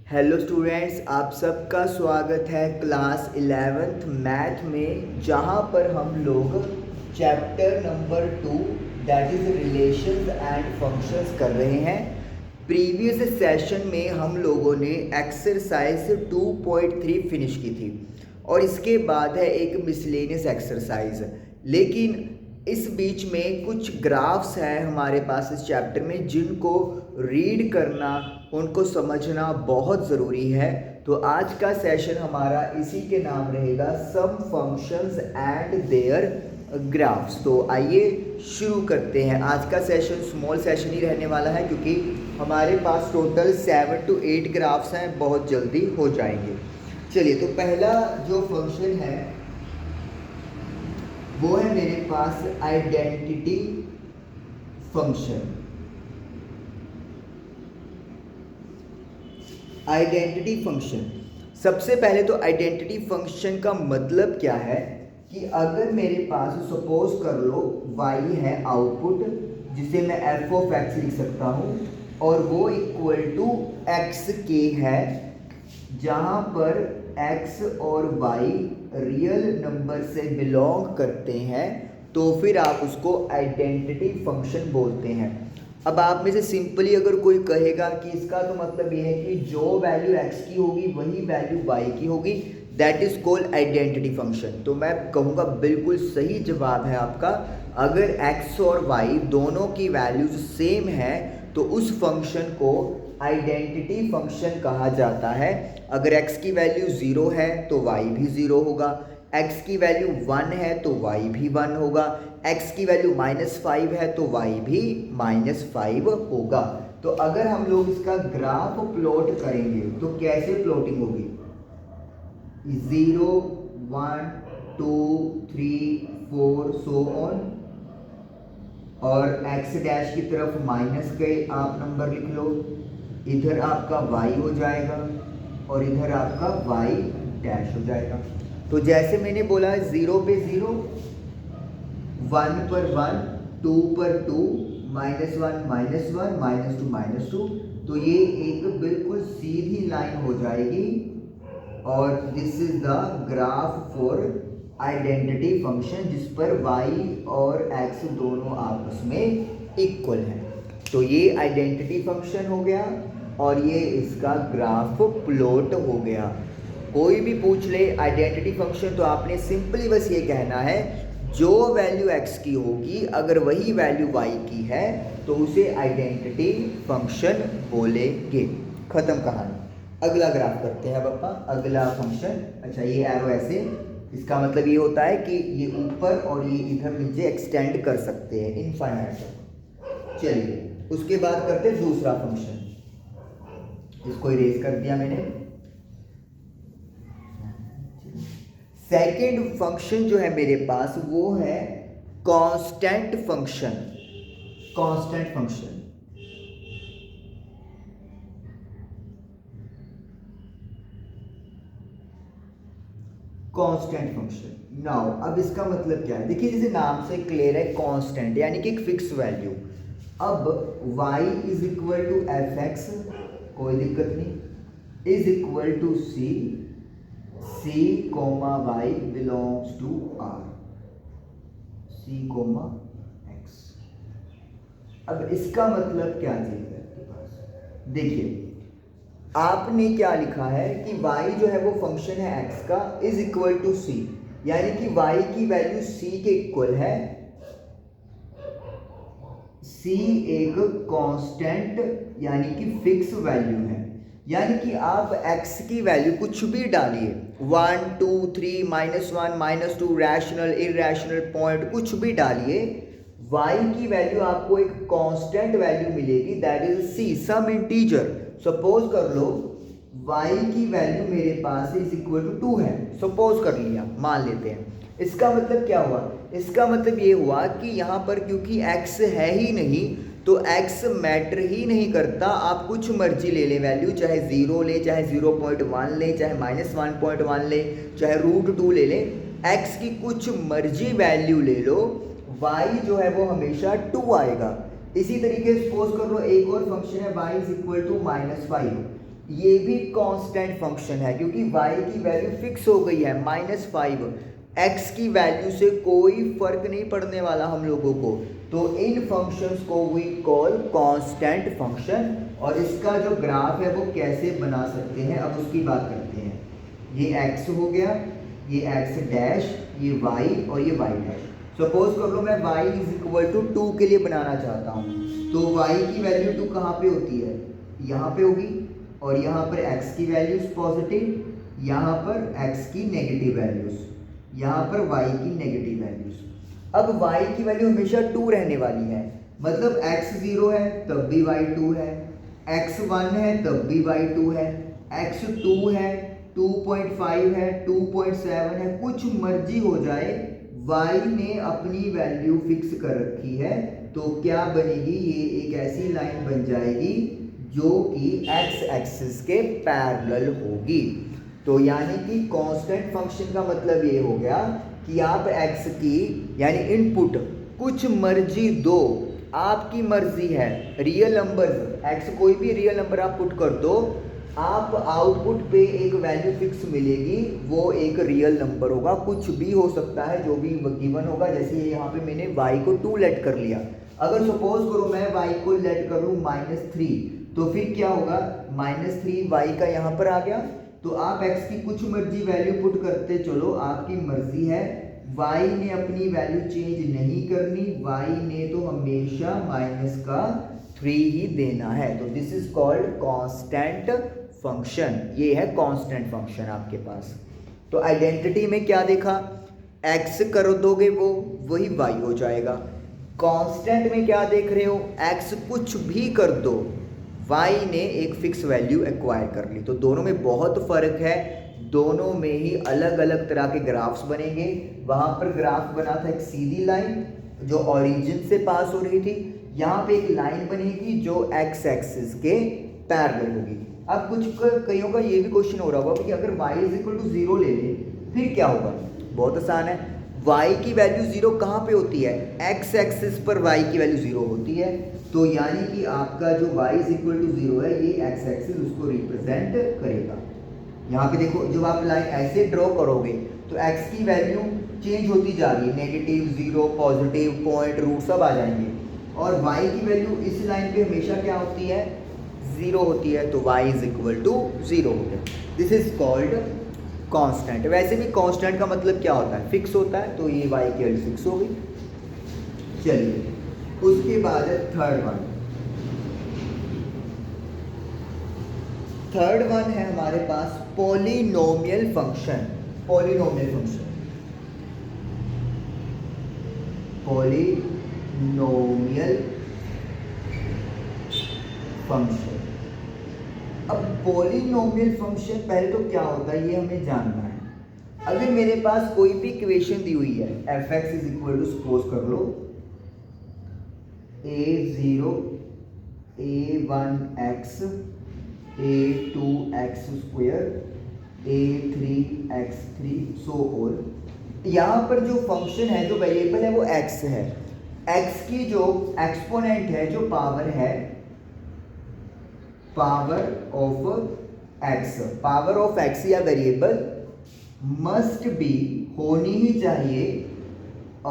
Hello students, आप सबका स्वागत है क्लास 11th मैथ में, जहां पर हम लोग chapter number 2 that is relations and functions कर रहे हैं। प्रीवियस सेशन में हम लोगों ने एक्सरसाइज 2.3 फिनिश की थी और इसके बाद है एक मिसलेनियस एक्सरसाइज। लेकिन इस बीच में कुछ ग्राफ्स हैं हमारे पास इस चैप्टर में जिनको रीड करना, उनको समझना बहुत ज़रूरी है। तो आज का सेशन हमारा इसी के नाम रहेगा, सम फंक्शंस एंड देयर ग्राफ्स। तो आइए शुरू करते हैं। आज का सेशन स्मॉल सेशन ही रहने वाला है क्योंकि हमारे पास टोटल 7 to 8 ग्राफ्स हैं, बहुत जल्दी हो जाएंगे। चलिए, तो पहला जो फंक्शन है वो है मेरे पास आइडेंटिटी फंक्शन। आइडेंटिटी फंक्शन, सबसे पहले तो आइडेंटिटी फंक्शन का मतलब क्या है कि अगर मेरे पास सपोज कर लो y है आउटपुट, जिसे मैं f ऑफ x लिख सकता हूँ, और वो इक्वल टू एक्स के है, जहाँ पर x और y रियल नंबर से बिलोंग करते हैं, तो फिर आप उसको आइडेंटिटी फंक्शन बोलते हैं। अब आप में से सिंपली अगर कोई कहेगा कि इसका तो मतलब ये है कि जो वैल्यू x की होगी वही वैल्यू y की होगी, that is called identity function. तो मैं कहूँगा बिल्कुल सही जवाब है आपका। अगर x और y दोनों की वैल्यूज सेम है तो उस फंक्शन को आइडेंटिटी फंक्शन कहा जाता है। अगर x की वैल्यू 0 है तो y भी 0 होगा, x की वैल्यू 1 है तो y भी 1 होगा, x की वैल्यू -5 है तो y भी -5 होगा। तो अगर हम लोग इसका ग्राफ प्लॉट करेंगे तो कैसे प्लॉटिंग होगी? 0 1 2 3 4 सो ऑन, और x डैश की तरफ माइनस के आप नंबर लिख लो, इधर आपका y हो जाएगा और इधर आपका y डैश हो जाएगा। तो जैसे मैंने बोला 0 पे 0, 1 पर 1, 2 पर 2, -1 -1 -2 -2, तो ये एक बिल्कुल सीधी लाइन हो जाएगी और this is the graph for identity function, जिस पर y और x दोनों आपस में इक्वल हैं। तो ये आइडेंटिटी फंक्शन हो गया और ये इसका ग्राफ प्लॉट हो गया। कोई भी पूछ ले आइडेंटिटी फंक्शन, तो आपने सिंपली बस ये कहना है जो वैल्यू x की होगी अगर वही वैल्यू y की है तो उसे आइडेंटिटी फंक्शन बोलेंगे। खत्म कहानी। अगला ग्राफ करते हैं अब अपना अगला फंक्शन। अच्छा, ये एरो ऐसे, इसका मतलब ये होता है कि ये ऊपर और ये इधर नीचे एक्सटेंड कर सकते हैं इनफाइनाइट तक। चलिए, उसके बाद करते हैं दूसरा फंक्शन। इसको इरेज कर दिया मैंने। सेकेंड फंक्शन जो है मेरे पास वो है constant function. Constant function, constant function. Now अब इसका मतलब क्या है? देखिए, जैसे नाम से क्लियर है, कांस्टेंट यानी कि एक फिक्स वैल्यू। अब y is equal to f x, कोई दिक्कत नहीं, is equal to c, c comma y belongs to R, c comma x. अब इसका मतलब क्या चीज है आपके पास? देखिए, आपने क्या लिखा है कि y जो है वो फंक्शन है x का, इज इक्वल टू सी, यानी कि y की वैल्यू c के इक्वल है। c एक कांस्टेंट यानी कि फिक्स वैल्यू है, यानी कि आप x की वैल्यू कुछ भी डालिए, 1 2 3 -1 -2, रैशनल इरैशनल पॉइंट कुछ भी डालिए, y की वैल्यू आपको एक कांस्टेंट वैल्यू मिलेगी, that is c, some integer. Suppose कर लो y की वैल्यू मेरे पास इज इक्वल टू 2 है, सपोज कर लिया, मान लेते हैं। इसका मतलब क्या हुआ? इसका मतलब ये हुआ कि यहाँ पर क्योंकि x है ही नहीं तो x मैटर ही नहीं करता, आप कुछ मर्जी ले ले वैल्यू, चाहे 0 ले, चाहे 0.1 ले, चाहे -1.1 ले, चाहे √2 ले ले, x की कुछ मर्जी वैल्यू ले लो, y जो है वो हमेशा 2 आएगा। इसी तरीके से सपोज कर लो एक और फंक्शन है y इज इक्वल टू -5, ये भी कांस्टेंट फंक्शन है क्योंकि y की वैल्यू फिक्स हो गई है -5। x की वैल्यू से कोई फर्क नहीं पड़ने वाला हम लोगों को, तो इन फंक्शंस को वी कॉल कांस्टेंट फंक्शन। और इसका जो ग्राफ है वो कैसे बना सकते हैं अब उसकी बात करते हैं। ये x हो गया, ये x डैश, ये y और ये y डैश। सपोज कर लो मैं y इज 2 के लिए बनाना चाहता हूँ, तो y की वैल्यू 2 कहाँ पे होती है, यहाँ पे होगी, और यहाँ पर x की वैल्यूज पॉजिटिव, यहाँ पर x की नेगेटिव वैल्यूज, यहाँ पर y की नेगेटिव वैल्यूज। अब y की वैल्यू हमेशा 2 रहने वाली है, मतलब x 0 है तब भी y 2 है, x 1 है तब भी y 2 है, x 2 है, 2.5 है, 2.7 है, कुछ मर्जी हो जाए, y ने अपनी वैल्यू फिक्स कर रखी है। तो क्या बनेगी, ये एक ऐसी लाइन बन जाएगी जो कि x एक्सिस के पैरेलल होगी। तो यानी कि कांस्टेंट फंक्शन का मतलब ये हो गया कि आप x की यानी इनपुट कुछ मर्जी दो, आपकी मर्जी है, रियल नंबर x कोई भी रियल नंबर आप पुट कर दो, आप आउटपुट पे एक वैल्यू फिक्स मिलेगी, वो एक रियल नंबर होगा, कुछ भी हो सकता है जो भी गिवन होगा। जैसे यहाँ पे मैंने y को 2 लेट कर लिया, अगर सपोज करो मैं y को लेट कर लूँ -3, तो फिर क्या होगा, -3 y का यहाँ पर आ गया, तो आप x की कुछ मर्जी वैल्यू पुट करते चलो, आपकी मर्जी है, y ने अपनी वैल्यू चेंज नहीं करनी, y ने तो हमेशा -3 ही देना है। तो this is called constant function, ये है कांस्टेंट फंक्शन आपके पास। तो आइडेंटिटी में क्या देखा, x कर दोगे वो वही y हो जाएगा। कांस्टेंट में क्या देख रहे हो, x कुछ भी कर दो, y ने एक फिक्स वैल्यू एक्वायर कर ली। तो दोनों में बहुत फर्क है, दोनों में ही अलग अलग तरह के ग्राफ्स बनेंगे। वहां पर ग्राफ बना था एक सीधी लाइन जो ओरिजिन से पास हो रही थी, यहाँ पे एक लाइन बनेगी जो x एक्सिस के पैरेलल होगी। अब कुछ कईयों का ये भी क्वेश्चन हो रहा होगा कि अगर y इज इक्वल टू 0 ले ले फिर क्या होगा। बहुत आसान है, y की वैल्यू 0 कहाँ पे होती है, x एक्सिस पर y की वैल्यू 0 होती है। तो यानी कि आपका जो y इज इक्वल टू 0 है, ये x एक्सिस उसको रिप्रेजेंट करेगा। यहाँ पे देखो जब आप लाइन ऐसे ड्रॉ करोगे तो x की वैल्यू चेंज होती जा रही है, नेगेटिव, 0, पॉजिटिव, पॉइंट, रूट सब आ जाएंगे, और y की वैल्यू इस लाइन पे हमेशा क्या होती है, 0 होती है। तो y इज इक्वल टू 0 हो गया, दिस इज कॉल्ड कांस्टेंट। वैसे भी कांस्टेंट का मतलब क्या होता है, फिक्स होता है, तो ये y की वैल्यू फिक्स हो गई। चलिए उसके बाद है थर्ड वन है हमारे पास पॉलिनोमियल फंक्शन। Polynomial function. अब पॉलिनोमियल फंक्शन पहले तो क्या होता है ये हमें जानना है। अगर मेरे पास कोई भी इक्वेशन दी हुई है, f(x) is equal to suppose कर लो a0 a1x a2x square a3x3 so on. यहाँ पर जो फंक्शन है, जो वेरिएबल है वो x है, x की जो एक्सपोनेंट है, जो पावर है, पावर ऑफ x या वेरिएबल मस्ट बी, होनी ही चाहिए, अ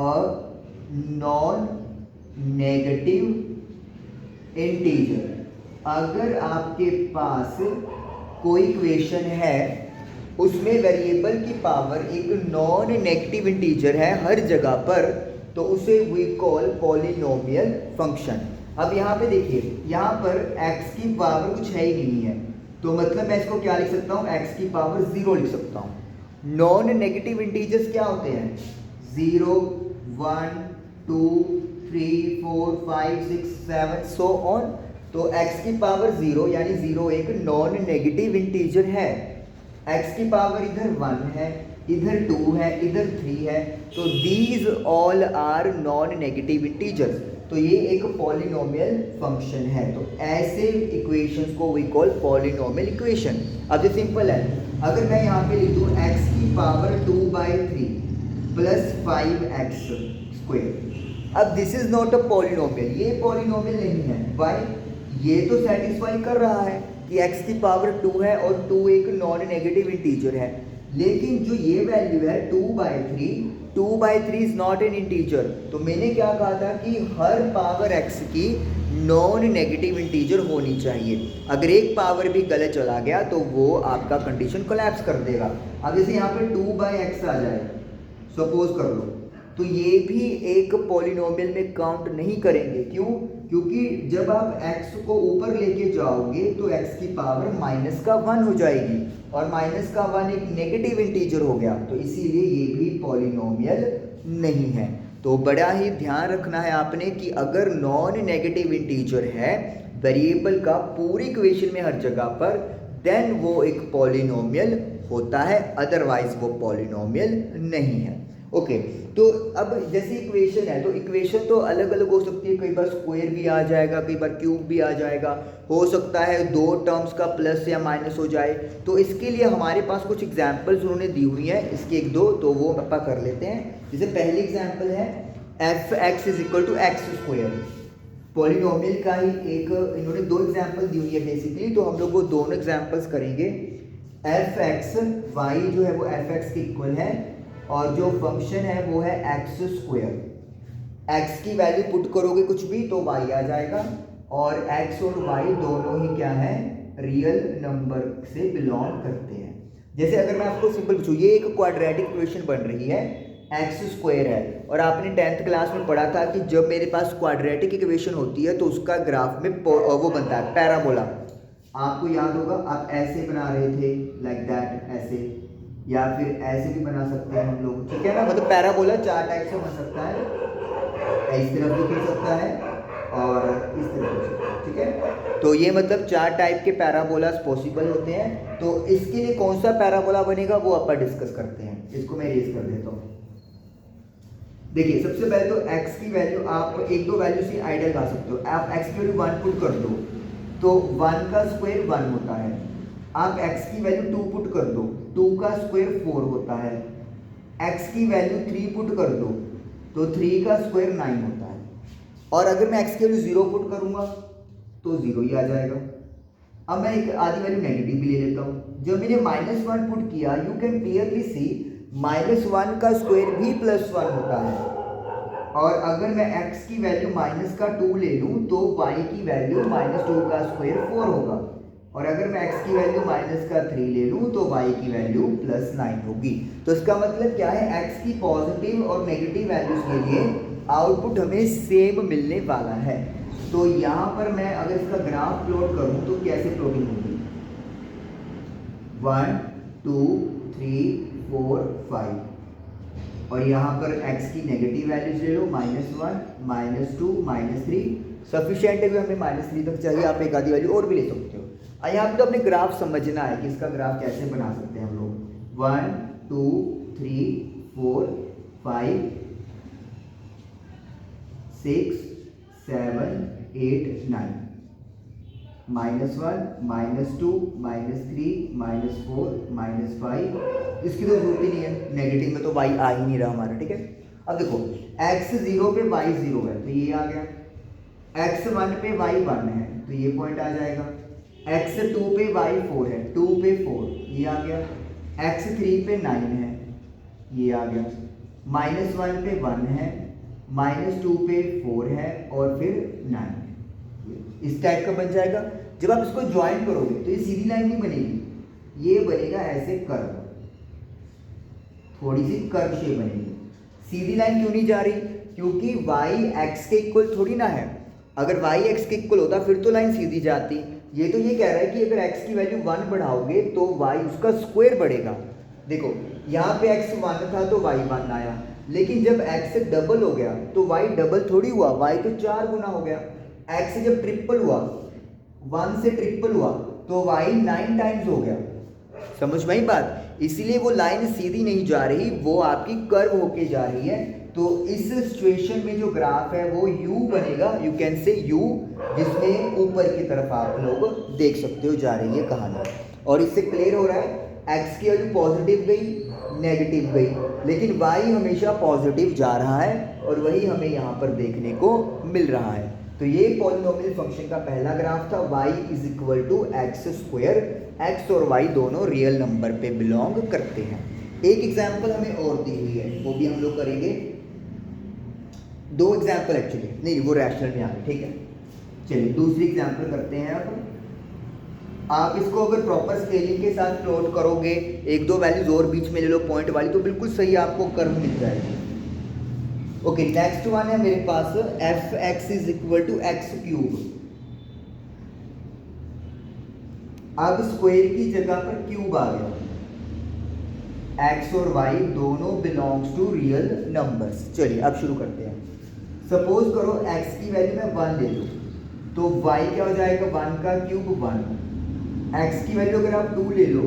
नॉन नेगेटिव इंटीजर। अगर आपके पास कोई इक्वेशन है उसमें वेरिएबल की पावर एक नॉन नेगेटिव इंटीजर है हर जगह पर, तो उसे वी कॉल पॉलिनोमियल फंक्शन। अब यहाँ पे देखिए, यहाँ पर x की पावर कुछ है ही नहीं है, तो मतलब मैं इसको क्या लिख सकता हूँ, x की पावर 0 लिख सकता हूँ। नॉन नेगेटिव इंटीजर्स क्या होते हैं, 0, 1, 2, 3, 4, 5, 6, 7 सो ऑन। तो x की पावर 0 यानी 0 एक नॉन नेगेटिव इंटीजर है। x की पावर इधर 1 है, इधर 2 है, इधर 3 है, तो these all are non negative integers. तो ये एक पॉलिनोमियल फंक्शन है। तो ऐसे इक्वेशंस को वी कॉल पॉलिनोमियल इक्वेशन। अब ये सिंपल है, अगर मैं यहाँ पे लिख दूँ x की पावर 2/3 प्लस 5x स्क्वायर, अब this is not a polynomial, ये पॉलिनोमियल नहीं है। वाई, ये तो सेटिस्फाई कर रहा है, कि x की पावर 2 है और 2 एक नॉन नेगेटिव इंटीजर है, लेकिन जो ये वैल्यू है 2/3 इज नॉट एन इंटीजर। तो मैंने क्या कहा था कि हर पावर x की नॉन नेगेटिव इंटीजर होनी चाहिए। अगर एक पावर भी गलत चला गया तो वो आपका कंडीशन कोलैप्स कर देगा। अब जैसे यहाँ पे 2/x आ जाए सपोज कर लो, तो ये भी एक पॉलिनोमियल में काउंट नहीं करेंगे। क्यों? क्योंकि जब आप x को ऊपर लेके जाओगे तो x की पावर -1 हो जाएगी और -1 एक नेगेटिव इंटीजर हो गया, तो इसीलिए ये भी पॉलिनोमियल नहीं है। तो बड़ा ही ध्यान रखना है आपने कि अगर नॉन नेगेटिव इंटीजर है वेरिएबल का पूरी इक्वेशन में हर जगह पर, देन वो एक पॉलिनोमियल होता है, अदरवाइज वो पॉलिनोमियल नहीं है। ओके, तो अब जैसे इक्वेशन है तो इक्वेशन तो अलग अलग हो सकती है, कई बार स्क्वायर भी आ जाएगा, कई बार क्यूब भी आ जाएगा, हो सकता है दो टर्म्स का प्लस या माइनस हो जाए। तो इसके लिए हमारे पास कुछ एग्जांपल्स उन्होंने दी हुई हैं, इसके एक दो तो वो अपन कर लेते हैं। जैसे पहली एग्जांपल है f(x) = x²। पॉलिनोमियल का ही एक इन्होंने दो एग्जांपल दी हुई है बेसिकली, तो हम लोग वो दोनों एग्जांपल्स करेंगे। f(x) y जो है वो f(x) के इक्वल है और जो फंक्शन है वो है x²। x की वैल्यू पुट करोगे कुछ भी तो y आ जाएगा, और x और y दोनों ही क्या है, रियल नंबर से बिलोंग करते हैं। जैसे अगर मैं आपको सिंपल पूछूं, ये एक क्वाड्रेटिक इक्वेशन बन रही है, x² है, और आपने 10th क्लास में पढ़ा था कि जब मेरे पास क्वाड्रेटिक इक्वेशन होती है तो उसका ग्राफ में वो बनता है पैराबोला। आपको याद होगा, आप ऐसे बना रहे थे, लाइक दैट, ऐसे, या फिर ऐसे भी बना सकते हैं हम लोग, ठीक है ना। मतलब पैराबोला 4 टाइप से बन सकता है, इस तरफ भी खिंच सकता है और इस तरफ भी, ठीक है। तो ये मतलब 4 टाइप के पैराबोलास पॉसिबल होते हैं। तो इसके लिए कौन सा पैराबोला बनेगा वो अपन डिस्कस करते हैं। इसको मैं रेज कर देता हूँ। देखिए, सबसे पहले तो x की वैल्यू आप एक दो वैल्यू से आइडिया लगा सकते हो। आप x की वैल्यू 1 पुट कर दो तो 1 का स्क्वायर 1 होता है। आप x की वैल्यू 2 पुट कर दो, 2 का स्क्वायर 4 होता है। x की वैल्यू 3 पुट कर दो तो 3 का स्क्वायर 9 होता है। और अगर मैं x की वैल्यू 0 पुट करूंगा तो 0 ही आ जाएगा। अब मैं एक आधी वैल्यू नेगेटिव भी ले लेता हूँ। जब मैंने -1 पुट किया, यू कैन क्लियरली सी -1 का स्क्वायर भी +1 होता है। और अगर मैं x की वैल्यू -2 ले लूँ तो y की वैल्यू -2 का स्क्वायर 4 होगा। और अगर मैं x की वैल्यू -3 ले लूँ तो y की वैल्यू +9 होगी। तो इसका मतलब क्या है, x की पॉजिटिव और नेगेटिव वैल्यूज के लिए आउटपुट हमें सेम मिलने वाला है। तो यहाँ पर मैं अगर इसका ग्राफ प्लॉट करूँ तो कैसे प्लॉटिंग होगी, 1 2 3 4 5, और यहाँ पर x की नेगेटिव वैल्यूज ले लो, -1 -2 -3, सफिशिएंट है कि हमें -3 तक चाहिए, आप एक आधी वैल्यू और भी ले सकते हो। यहाँ पे तो अपने ग्राफ समझना है कि इसका ग्राफ कैसे बना सकते हैं हम लोग। 1 2 3 4 5 6 7 8 9, -1 -2 -3 -4 -5, इसकी तो जरूरत ही नहीं है, नेगेटिव में तो y आ ही नहीं रहा हमारा, ठीक है। अब देखो, x 0 पे y 0 है तो ये आ गया, x 1 पे y 1 है तो ये पॉइंट आ जाएगा, x 2 पे y 4 है, 2 पे 4 ये आ गया, x 3 पे 9 है ये आ गया, -1 पे 1 है, -2 पे 4 है और फिर 9, इस टाइप का बन जाएगा। जब आप इसको ज्वाइन करोगे तो ये सीधी लाइन नहीं बनेगी, ये बनेगा ऐसे कर्व, थोड़ी सी कर्व शेप बनेगी। सीधी लाइन क्यों नहीं जा रही, क्योंकि y x के इक्वल थोड़ी ना है। अगर y x के इक्वल होता फिर तो लाइन सीधी जाती। ये तो ये कह रहा है कि अगर x की वैल्यू 1 बढ़ाओगे तो y उसका स्क्वायर बढ़ेगा। देखो, यहाँ पे x 1 था तो y 1 आया, लेकिन जब x डबल हो गया तो y डबल थोड़ी हुआ, y तो 4 गुना हो गया। x जब ट्रिपल हुआ, 1 से ट्रिपल हुआ तो y 9 टाइम्स हो गया। समझ में आई बात। इसीलिए वो लाइन सीधी नहीं जा रही, वो आपकी कर्व होके जा रही है। तो इस सिचुएशन में जो ग्राफ है वो u बनेगा, यू कैन से u, जिसमें ऊपर की तरफ आप लोग देख सकते हो जा रही है कहानी। और इससे क्लियर हो रहा है x की वैल्यू पॉजिटिव गई, नेगेटिव गई, लेकिन y हमेशा पॉजिटिव जा रहा है और वही हमें यहाँ पर देखने को मिल रहा है। तो ये पॉलिनोमियल फंक्शन का पहला ग्राफ था y is equal to x square. X और y दोनों रियल नंबर पे बिलोंग करते हैं। एक एग्जाम्पल हमें और दी हुई है, वो भी हम लोग करेंगे। दो एग्जाम्पल एक्चुअली, नहीं वो रैशनल में आ गए, ठीक है। चलिए दूसरी एग्जाम्पल करते हैं। अब आप इसको अगर प्रॉपर स्केलिंग के साथ प्लॉट करोगे, एक दो वैल्यूज और बीच में ले लो पॉइंट वाली, तो बिल्कुल सही आपको कर्व मिल जाएगी। ओके, नेक्स्ट वन है मेरे पास f x is equal to x cube. अब स्क्वायर की जगह पर क्यूब आ गया। एक्स और वाई दोनों बिलोंग्स टू रियल नंबर्स। चलिए अब शुरू करते हैं। सपोज करो एक्स की वैल्यू मैं 1 ले लूँ, तो वाई क्या हो जाएगा, 1 का क्यूब 1। एक्स की वैल्यू अगर आप 2 ले लो,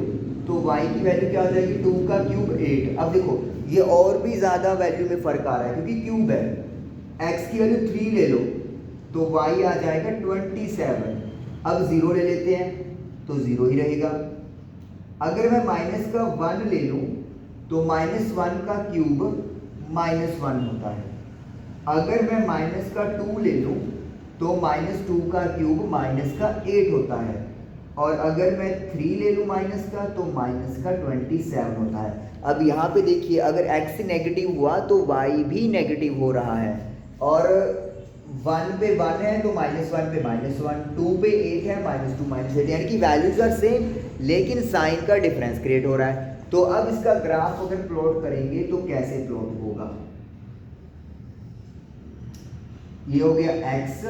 तो वाई की वैल्यू क्या हो जाएगी, 2 का क्यूब 8। अब देखो ये और भी ज़्यादा वैल्यू में फ़र्क आ रहा है क्योंकि क्यूब है। एक्स की वैल्यू 3 ले लो, तो वाई आ जाएगा 27। अब 0 ले लेते हैं तो 0 ही रहेगा। अगर मैं माइनस का 1 ले लूँ, तो -1 का क्यूब -1 होता है। अगर मैं माइनस का 2 ले लूँ, तो -2 का क्यूब -8 होता है। और अगर मैं 3 ले लूँ माइनस का, तो -27 होता है। अब यहाँ पे देखिए, अगर x नेगेटिव हुआ तो y भी नेगेटिव हो रहा है। और 1 पे 1 है तो -1 पे -1, 2 पे 8 है, -2 -8, यानी कि वैल्यूज आर सेम लेकिन साइन का डिफरेंस क्रिएट हो रहा है। तो अब इसका ग्राफ अगर प्लॉट करेंगे तो कैसे प्लॉट होगा। ये हो गया x,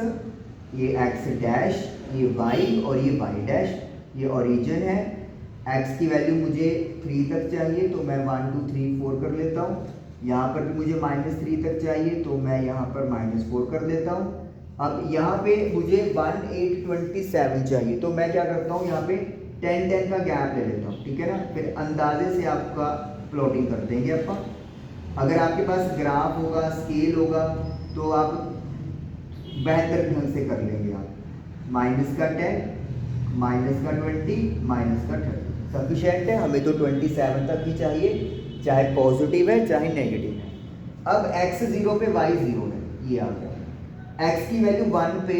ये x डैश, ये y और ये y डैश। ये ओरिजिन है। x की वैल्यू मुझे 3 तक चाहिए तो मैं 1 2 3 4 कर लेता हूँ। यहाँ पर भी मुझे -3 तक चाहिए तो मैं यहाँ पर -4 कर लेता हूँ। अब यहाँ पे मुझे 1 8 27 चाहिए तो मैं क्या करता हूँ, यहाँ पे 10 10 का गैप ले लेता हूँ, ठीक है ना। फिर अंदाजे से आपका प्लॉटिंग कर देंगे अपन। अगर आपके पास ग्राफ होगा, स्केल होगा, तो आप बेहतर ढंग से कर लेंगे। आप माइनस का 10, माइनस का 20, माइनस का 30 सफिशेंट है। हमें तो 27 तक ही चाहिए, चाहे पॉजिटिव है चाहे नेगेटिव है। अब x 0 पे y 0 है, ये आ गया। x की वैल्यू 1 पे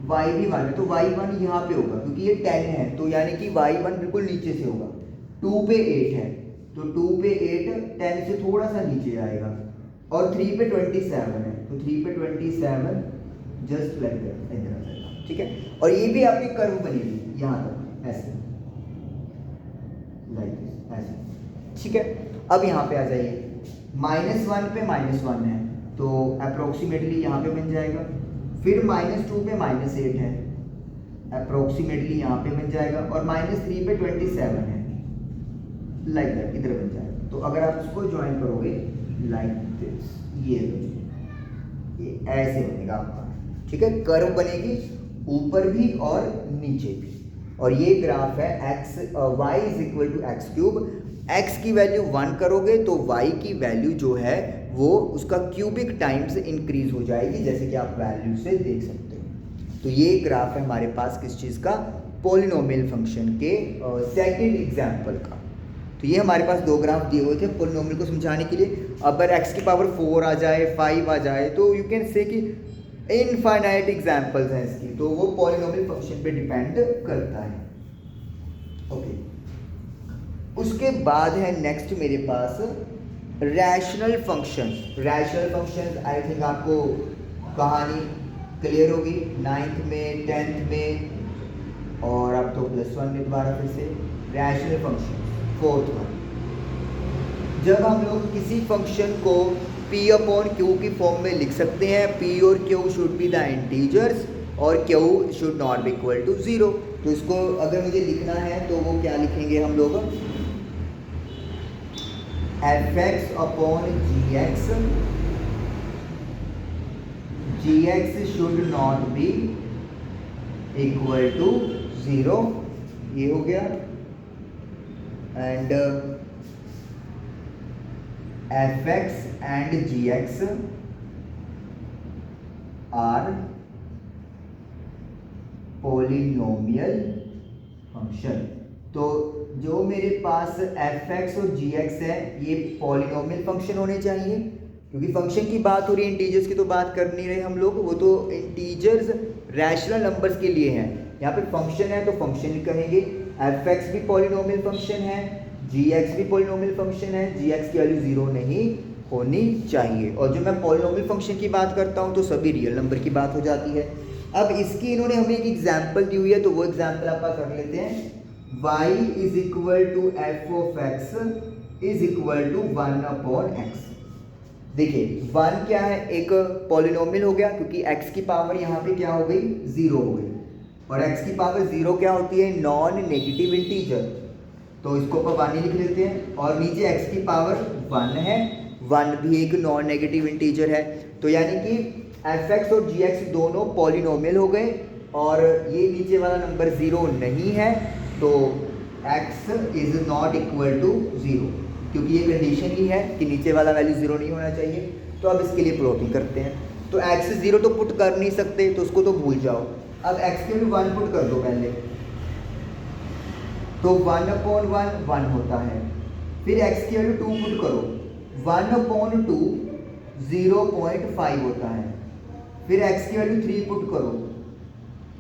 y भी 1 है, तो y 1 यहाँ पे होगा क्योंकि ये 10 है, तो यानी कि y 1 बिल्कुल नीचे से होगा। 2 पे 8 है, तो 2 पे 8 10 से थोड़ा सा नीचे आएगा। और 3 पे 27 है, तो 3 पे 27 जस्ट लाइक दैट इधर आ जाएगा, ठीक है। और ये भी आपकी कर्व बनेगी यहाँ तक ऐसे, लाइक दिस ऐसे, ठीक है। अब यहाँ पे आ जाइए, -1 पे -1 है तो अप्रोक्सीमेटली यहाँ पे बन जाएगा। फिर -2 पे -8 है, अप्रोक्सीमेटली यहाँ पे बन जाएगा। और -3 पे 27 है, लाइक दैट इधर बन जाएगा। तो अगर आप इसको ज्वाइन करोगे लाइक दिस, ये ऐसे बनेगा आपका, ठीक है। कर्व बनेगी ऊपर भी और नीचे भी। और ये ग्राफ है y is equal to x cube. x की वैल्यू 1 करोगे तो y की वैल्यू जो है वो उसका क्यूबिक टाइम्स इंक्रीज हो जाएगी, जैसे कि आप वैल्यू से देख सकते हो। तो ये ग्राफ है हमारे पास किस चीज़ का, पॉलिनोमियल फंक्शन के सेकंड एग्जाम्पल का। तो ये हमारे पास दो ग्राफ दिए हुए थे पॉलिनोमियल को समझाने के लिए। अगर x की पावर 4 आ जाए, 5 आ जाए, तो यू कैन से कि इनफाइनाइट एग्जाम्पल्स हैं इसकी, तो वो पॉलिनोमियल फंक्शन पे डिपेंड करता है। ओके, उसके बाद है नेक्स्ट मेरे पास rational functions. Rational functions I think आपको कहानी क्लियर होगी 9th में 10th में, और अब तो +1 में दोबारा फिर से रैशनल फंक्शन 4th वन। जब हम लोग किसी फंक्शन को p अपॉन q की फॉर्म में लिख सकते हैं, p और q should be the integers और q should not be equal to 0। तो इसको अगर मुझे लिखना है तो वो क्या लिखेंगे हम लोग, fx upon gx should not be equal to 0, ये हो गया। And fx and gx are polynomial function। तो जो मेरे पास fx और gx है ये पॉलिनोमियल फंक्शन होने चाहिए। क्योंकि फंक्शन की बात हो रही है, इंटीजर्स की तो बात कर नहीं रहे हम लोग, वो तो इंटीजर्स रैशनल नंबर्स के लिए हैं। यहाँ पे फंक्शन है तो फंक्शन कहेंगे, एफ एक्स भी पॉलिनोमियल फंक्शन है, जी एक्स भी पॉलिनोमियल फंक्शन है, जी एक्स की वैल्यू 0 नहीं होनी चाहिए। और जो मैं पॉलिनोमियल फंक्शन की बात करता हूँ तो सभी रियल नंबर की बात हो जाती है। अब इसकी इन्होंने हमें एक एग्जाम्पल दी हुई है, तो वो एग्जाम्पल आप कर लेते हैं। y is equal to f of x is equal to 1/x। देखिए 1 क्या है, एक पॉलिनोमियल हो गया, क्योंकि x की पावर यहाँ पे क्या हो गई, 0 हो गई, और x की पावर 0 क्या होती है, नॉन नेगेटिव इंटीजर, तो इसको अपन 1 ही लिख लेते हैं। और नीचे x की पावर 1 है, 1 भी एक नॉन नेगेटिव इंटीजर है, तो यानी कि एफ एक्स और जी एक्स दोनों पॉलिनोमियल हो गए, और ये नीचे वाला नंबर 0 नहीं है, तो x is not equal to 0, क्योंकि ये कंडीशन ही है कि नीचे वाला वैल्यू 0 नहीं होना चाहिए। तो अब इसके लिए प्लॉटिंग करते हैं, तो x 0 तो पुट कर नहीं सकते, तो उसको तो भूल जाओ। अब x के वैल्यू 1 पुट कर दो पहले, तो 1/1 1 होता है। फिर x की वैल्यू 2 पुट करो, 1/2 0.5 होता है। फिर x की वैल्यू 3 पुट करो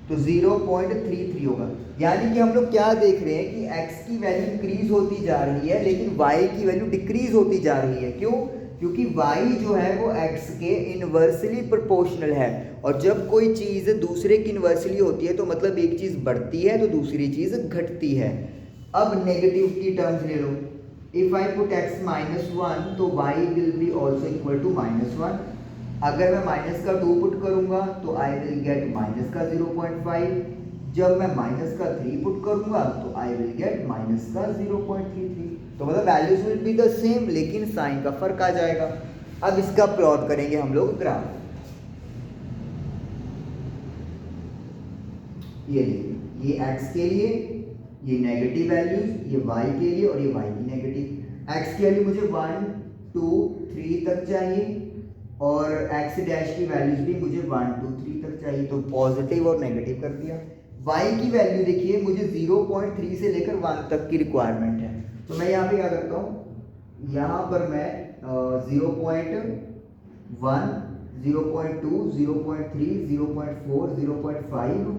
तो 0.33 होगा। यानी कि हम लोग क्या देख रहे हैं कि x की वैल्यू इंक्रीज होती जा रही है, लेकिन y की वैल्यू डिक्रीज होती जा रही है। क्यों? क्योंकि y जो है वो x के इनवर्सली प्रोपोर्शनल है, और जब कोई चीज़ दूसरे की इनवर्सली होती है तो मतलब एक चीज़ बढ़ती है तो दूसरी चीज़ घटती है। अब नेगेटिव की टर्म्स ले लो, इफ आई पुट x -1 तो y will be also equal to -1। अगर मैं माइनस का 2 पुट करूंगा तो आई विल गेट माइनस का 0.5। जब मैं माइनस का 3 पुट करूंगा तो आई विल गेट माइनस का 0.33। तो मतलब values will be the same, लेकिन साइन का फर्क आ जाएगा। अब इसका प्लॉट करेंगे हम लोग ग्राफ। ये देखिए, ये x के लिए ये नेगेटिव वैल्यूज, ये y के लिए, और ये y की नेगेटिव। x की वैल्यू मुझे 1 2 3 तक चाहिए, और x डैश की वैल्यूज भी मुझे 1 2 3 तक चाहिए, तो पॉजिटिव और नेगेटिव कर दिया। y की वैल्यू देखिए मुझे 0.3 से लेकर 1 तक की रिक्वायरमेंट है, तो मैं यहाँ पे क्या करता हूँ, यहाँ पर मैं 0.1 0.2 0.3 0.4 0.5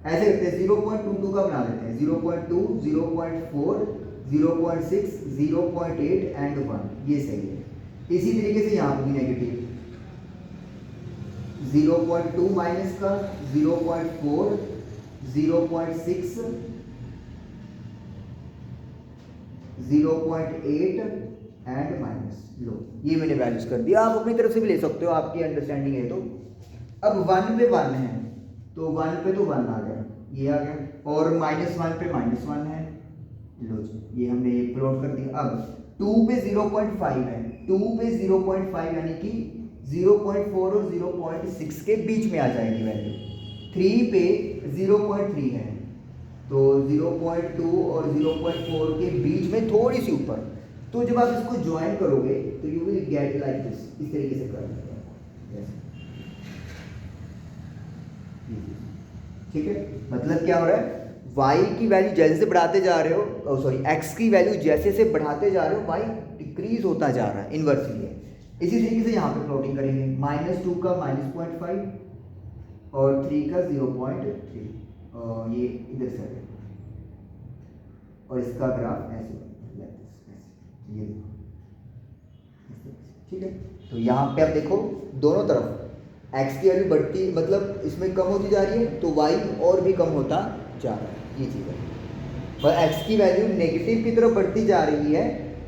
ऐसे करते हैं। 0.22 का बना लेते हैं, 0.2 0.4 0.6 0.8 एंड 1, ये सही है। इसी तरीके से यहाँ पर भी नेगेटिव 0.2 माइनस का 0.4 0.6 0.8 एंड माइनस। लो ये मैंने वैल्यूज कर दिया, आप अपनी तरफ से भी ले सकते हो, आपकी अंडरस्टैंडिंग है। तो अब 1 पे 1 है, तो 1 पे तो 1 आ गया, ये आ गया, और -1 पे -1 है। लो जी ये हमने प्लॉट कर दिया। अब 2 पे 0.5 है, 2 पे 0.5 यानी कि 0.4 और 0.6 के बीच में आ जाएगी वैल्यू। 3 पे 0.3 है, तो 0.2 और 0.4 के बीच में थोड़ी सी ऊपर। तो जब आप इसको ज्वाइन करोगे तो you will get like this, इस तरीके से कर सकते हैं। ठीक है, मतलब क्या हो रहा है, y की वैल्यू जैसे से बढ़ाते जा रहे हो, सॉरी x की वैल्यू जैसे से बढ़ाते जा रहे हो, y डिक्रीज होता जा रहा है इनवर्सली है। इसी तरीके से यहाँ पे प्लॉटिंग करेंगे, -2 का -0.5 और 3 का 0.3, ये इधर से है, और इसका ग्राफ ऐसे ये देखो, ठीक है। तो यहाँ पे आप देखो दोनों तरफ x की वैल्यू बढ़ती, मतलब इसमें कम होती जा रही है, तो y और भी कम होता जा रहा है, ये चीज़ है। और x की वैल्यू नेगेटिव की तरफ बढ़ती जा रही है,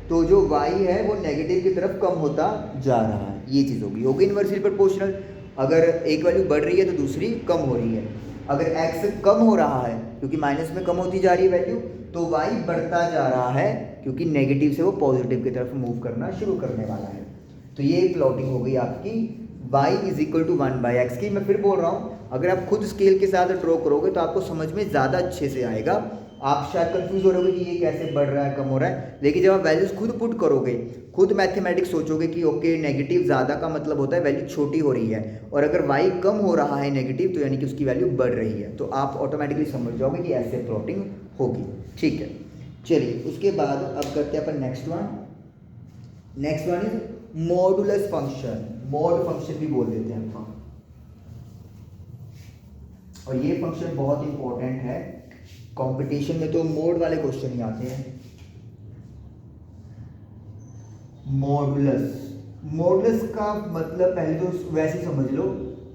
तो जो y है वो नेगेटिव की तरफ कम होता जा रहा है, ये चीज़ होगी इनवर्सली प्रोपोर्शनल। अगर एक वैल्यू बढ़ रही है तो दूसरी कम हो रही है। अगर x कम हो रहा है क्योंकि माइनस में कम होती जा रही है वैल्यू, तो y बढ़ता जा रहा है क्योंकि नेगेटिव से वो पॉजिटिव की तरफ मूव करना शुरू करने वाला है। तो ये प्लॉटिंग हो गई आपकी y is equal to 1/x की। मैं फिर बोल रहा हूँ, अगर आप खुद स्केल के साथ ड्रॉ करोगे तो आपको समझ में ज़्यादा अच्छे से आएगा। आप शायद कंफ्यूज हो रहे होगे कि ये कैसे बढ़ रहा है कम हो रहा है, लेकिन जब आप वैल्यूज खुद पुट करोगे, खुद मैथमेटिक्स सोचोगे कि ओके नेगेटिव ज़्यादा का मतलब होता है वैल्यू छोटी हो रही है, और अगर y कम हो रहा है नेगेटिव तो यानी कि उसकी वैल्यू बढ़ रही है, तो आप ऑटोमेटिकली समझ जाओगे कि ऐसे प्लॉटिंग होगी। ठीक है, चलिए उसके बाद अब करते हैं अपन next one. Next one is modulus function, mod function भी बोल देते हैं हम। और ये फंक्शन बहुत इंपॉर्टेंट है, कंपटीशन में तो मोड वाले क्वेश्चन ही आते हैं। मॉडुलस, मॉडुलस का मतलब पहले तो वैसे ही समझ लो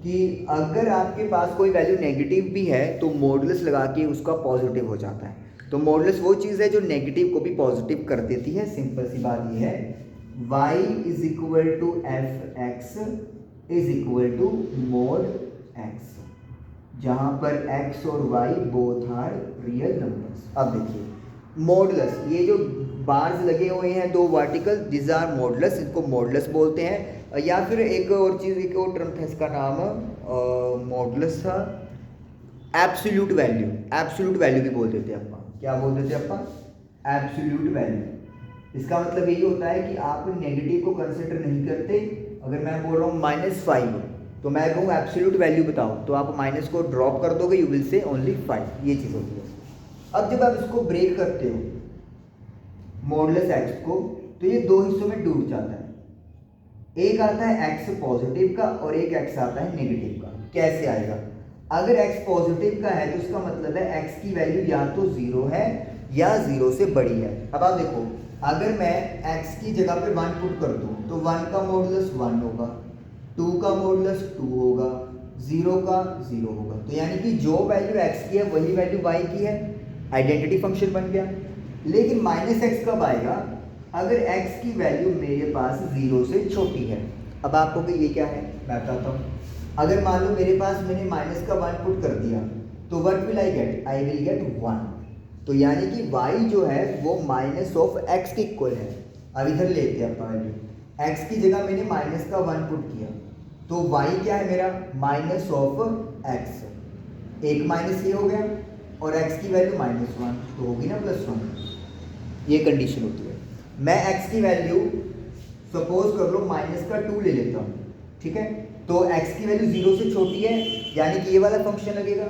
कि अगर आपके पास कोई वैल्यू नेगेटिव भी है तो मॉडुलस लगा के उसका पॉजिटिव हो जाता है। तो मॉडुलस वो चीज़ है जो नेगेटिव को भी पॉजिटिव कर देती है। सिंपल सी बात ये है, y is equal to f x is equal to mod x, जहाँ पर x और y both are real numbers. अब देखिए मॉडुलस, ये जो बार्स लगे हुए हैं दो वर्टिकल, दिस आर मॉडुलस, इसको मॉडुलस बोलते हैं। या फिर एक और चीज़, एक और टर्म था इसका नाम मॉडुलस था एब्सोल्यूट वैल्यू, एब्सोल्यूट वैल्यू भी बोल देते हैं अपन। क्या बोल देते हैं अपन? Absolute value. इसका मतलब यही होता है कि आप नेगेटिव को कंसिडर नहीं करते। अगर मैं बोल रहा हूँ -5 तो मैं कहूँ एब्सोल्यूट वैल्यू बताओ, तो आप माइनस को ड्रॉप कर दोगे, यू विल से ओनली 5। ये चीज़ होती है। अब जब आप इसको ब्रेक करते हो मॉडुलस x को, तो ये दो हिस्सों में टूट जाता है। एक आता है x पॉजिटिव का और एक x आता है नेगेटिव का। कैसे आएगा? अगर x पॉजिटिव का है तो इसका मतलब है x की वैल्यू या तो 0 है या 0 से बड़ी है। अब आप देखो, अगर मैं x की जगह पे 1 पुट कर दूं तो 1 का मॉडुलस 1 होगा, 2 का मॉडुलस 2 होगा, 0 का 0 होगा। तो यानी कि जो वैल्यू x की है वही वैल्यू y की है, आइडेंटिटी फंक्शन बन गया। लेकिन -x कब आएगा? अगर x की वैल्यू मेरे पास 0 से छोटी है। अब आपको कि ये क्या है मैं बताता हूँ। अगर मान लो मेरे पास मैंने माइनस का 1 पुट कर दिया तो what will I get? I will get 1। तो यानी कि y जो है वो माइनस ऑफ x के इक्वल है। अब इधर लेते हैं अपन, x की जगह मैंने माइनस का 1 पुट किया तो y क्या है मेरा? Minus of x। एक माइनस ये हो गया और x की वैल्यू -1 तो होगी ना +1। ये कंडीशन होती है। मैं x की वैल्यू सपोज कर लो -2 ले लेता हूँ, ठीक है? तो x की वैल्यू 0 से छोटी है, यानी कि ये वाला फंक्शन लगेगा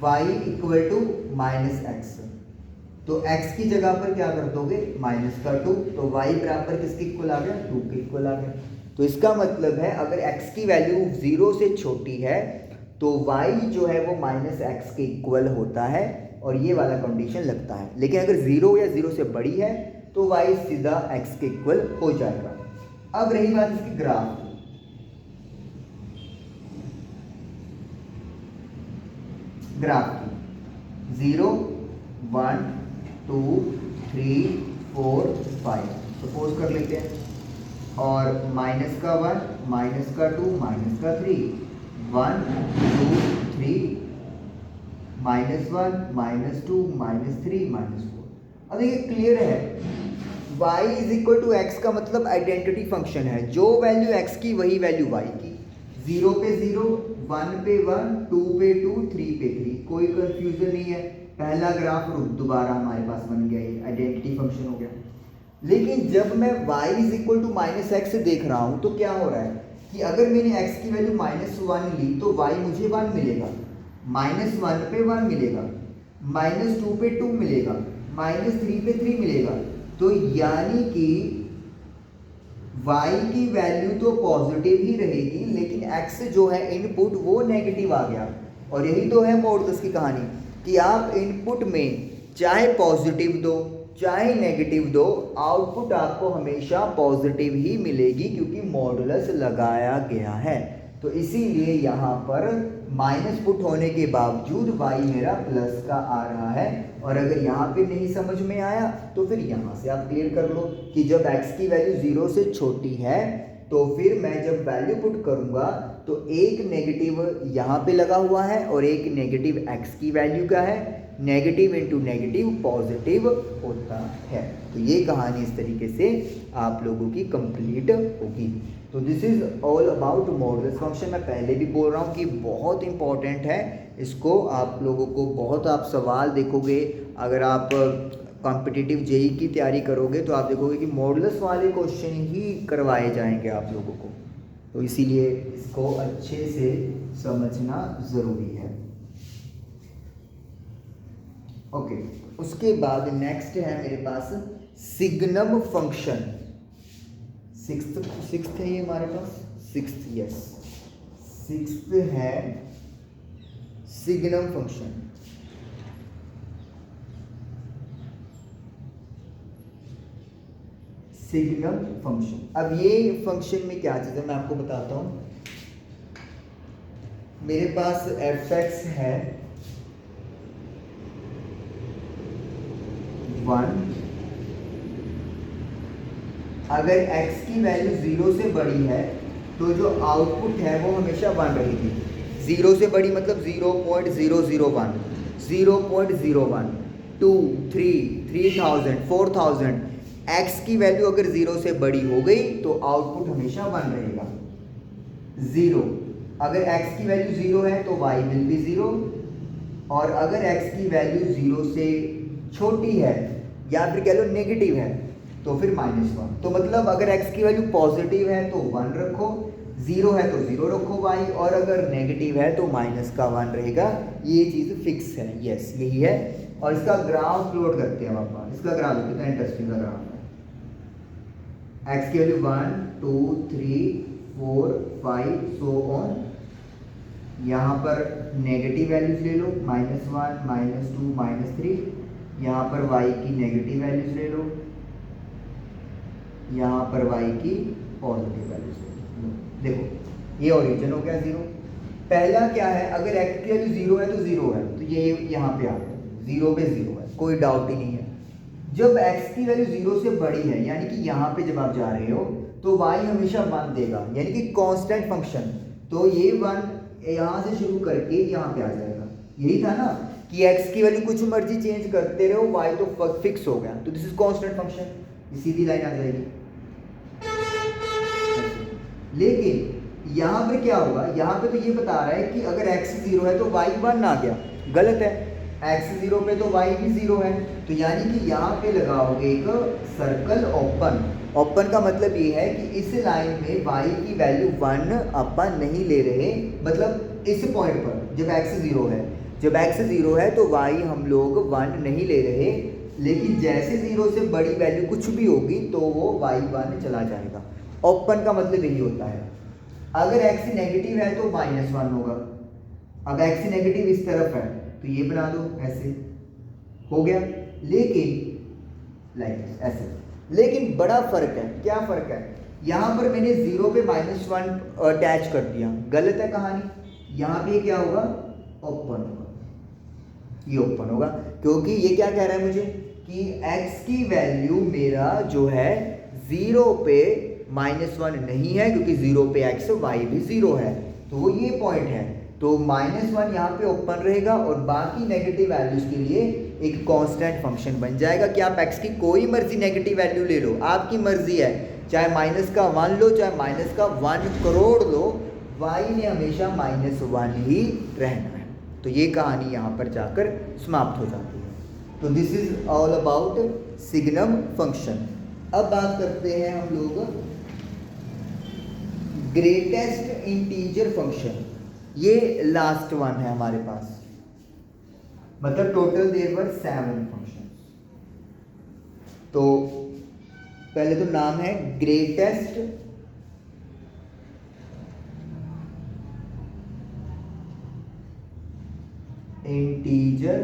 y इक्वल टू -x। तो x की जगह पर क्या कर दोगे? -2, तो y बराबर किसके इक्वल आ गया? 2 के इक्वल आ गया। तो इसका मतलब है अगर x की वैल्यू 0 से छोटी है तो y जो है वो -x के इक्वल होता है और ये वाला कंडीशन लगता है। लेकिन अगर 0 या 0 से बड़ी है तो y सीधा x के इक्वल हो जाएगा। अब रही बात इसकी ग्राफ, ग्राफ की 0 1 2 3 4 5 सपोज कर लेते हैं, और माइनस का 1 माइनस का 2 माइनस का 3 1 2 3 -1 -2 -3 -4। अब देखिए क्लियर है, y is equal to x का मतलब आइडेंटिटी फंक्शन है। जो वैल्यू x की वही वैल्यू y की। 0 पे 0, 1 पे 1, 2 पे 2, 3 पे 3, कोई कंफ्यूजन नहीं है। पहला ग्राफ दोबारा हमारे पास बन गया, ये आइडेंटिटी फंक्शन हो गया। लेकिन जब मैं y is equal to -x देख रहा हूं तो क्या हो रहा है कि अगर मैंने x की वैल्यू -1 ली तो y मुझे 1 मिलेगा, -1 पे 1 मिलेगा, -2 पे 2 मिलेगा, -3 पे 3 मिलेगा। तो यानी कि y की वैल्यू तो पॉजिटिव ही रहेगी, लेकिन x जो है इनपुट वो नेगेटिव आ गया। और यही तो है मॉडुलस की कहानी कि आप इनपुट में चाहे पॉजिटिव दो चाहे नेगेटिव दो, आउटपुट आपको हमेशा पॉजिटिव ही मिलेगी क्योंकि मॉडुलस लगाया गया है। तो इसीलिए यहाँ पर माइनस पुट होने के बावजूद y मेरा प्लस का आ रहा है। और अगर यहाँ पे नहीं समझ में आया तो फिर यहाँ से आप क्लियर कर लो कि जब x की वैल्यू 0 से छोटी है तो फिर मैं जब वैल्यू पुट करूँगा तो एक नेगेटिव यहाँ पे लगा हुआ है और एक नेगेटिव x की वैल्यू का है। नेगेटिव इंटू नेगेटिव पॉजिटिव होता है। तो ये कहानी इस तरीके से आप लोगों की कंप्लीट होगी। तो this is all about modulus function. मैं पहले भी बोल रहा हूँ कि बहुत इंपॉर्टेंट है, इसको आप लोगों को बहुत आप सवाल देखोगे। अगर आप कॉम्पिटिटिव जेई की तैयारी करोगे तो आप देखोगे कि मॉडुलस वाले क्वेश्चन ही करवाए जाएंगे आप लोगों को। तो इसीलिए इसको अच्छे से समझना ज़रूरी है। ओके, उसके बाद नेक्स्ट है मेरे पास सिग्नम फंक्शन। सिक्स्थ है ये हमारे पास, सिक्स्थ, यस, सिक्स्थ है सिग्नम फंक्शन। सिग्नम फंक्शन, अब ये फंक्शन में क्या चीज़ है मैं आपको बताता हूँ। मेरे पास f(x) है 1, अगर x की वैल्यू 0 से बड़ी है तो जो आउटपुट है वो हमेशा 1 रहेगी। 0 से बड़ी मतलब 0.001, 0.01, 2, 3, 3000, 4000, x की वैल्यू अगर 0 से बड़ी हो गई तो आउटपुट हमेशा 1 रहेगा। 0, अगर x की वैल्यू 0 है तो y विल बी 0, और अगर x की वैल्यू 0 से छोटी है या फिर कह लो नेगेटिव है तो फिर -1। तो मतलब अगर x की वैल्यू पॉजिटिव है तो 1 रखो, 0 है तो 0 रखो y, और अगर नेगेटिव है तो -1 रहेगा। ये चीज़ फिक्स है, यस यही है। और इसका ग्राफ प्लॉट करते हैं पापा, इसका ग्राफ कितना इंटरेस्टिंग का ग्राफ है। x की वैल्यू 1, 2, 3, 4, 5 सो ऑन। यहाँ पर नेगेटिव वैल्यूज ले लो, -1, -2, -3। यहाँ पर y की नेगेटिव वैल्यूज ले लो, यहाँ पर y की पॉजिटिव वैल्यूज ले लो। देखो ये ओरिजिन हो गया 0। पहला क्या है, अगर x की वैल्यू 0 है तो 0 है, तो ये यहाँ पे आ गया, 0 पे 0 है, कोई डाउट ही नहीं है। जब x की वैल्यू 0 से बड़ी है, यानी कि यहाँ पे जब आप जा रहे हो तो y हमेशा 1 देगा, यानी कि कांस्टेंट फंक्शन। तो ये 1 यहाँ से शुरू करके यहाँ पे आ जाएगा। यही था ना कि x की वैल्यू कुछ मर्जी चेंज करते रहो, y तो फिक्स हो गया, तो दिस इज कांस्टेंट फंक्शन, ये सीधी लाइन आ जाएगी। लेकिन यहाँ पर क्या होगा, यहाँ पे तो ये बता रहा है कि अगर x 0 है तो y 1 आ गया, गलत है। x 0 पे तो y भी 0 है, तो यानी कि यहाँ पे लगाओगे एक सर्कल ओपन। ओपन का मतलब ये है कि इस लाइन में y की वैल्यू 1 अपन नहीं ले रहे, मतलब इस पॉइंट पर जब x 0 है, जब x 0 है तो y हम लोग 1 नहीं ले रहे, लेकिन जैसे 0 से बड़ी वैल्यू कुछ भी होगी तो वो y 1 चला जाएगा। ओपन का मतलब यही होता है। अगर x नेगेटिव है तो -1 होगा। अब x नेगेटिव इस तरफ है तो ये बना दो, ऐसे हो गया। लेकिन लाइक ऐसे, लेकिन बड़ा फर्क है। क्या फर्क है, यहाँ पर मैंने 0 पे -1 अटैच कर दिया, गलत है कहानी। यहाँ पे क्या होगा, ओपन होगा, ये ओपन होगा, क्योंकि ये क्या कह रहा है मुझे कि x की वैल्यू मेरा जो है 0 पे -1 नहीं है, क्योंकि 0 पे x y भी 0 है, तो वो ये पॉइंट है। तो -1 यहाँ पे ओपन रहेगा और बाकी नेगेटिव वैल्यूज के लिए एक कांस्टेंट फंक्शन बन जाएगा कि आप x की कोई मर्जी नेगेटिव वैल्यू ले लो, आपकी मर्जी है, चाहे -1 लो, चाहे -1 करोड़ लो, y ने हमेशा -1 ही रहना है। तो ये कहानी यहाँ पर जाकर समाप्त हो जाती है। तो this is all about signum function. अब बात करते हैं हम लोग ग्रेटेस्ट इंटीजर फंक्शन। ये लास्ट वन है हमारे पास, मतलब टोटल देयर वर 7 फंक्शन। तो पहले तो नाम है ग्रेटेस्ट इंटीजर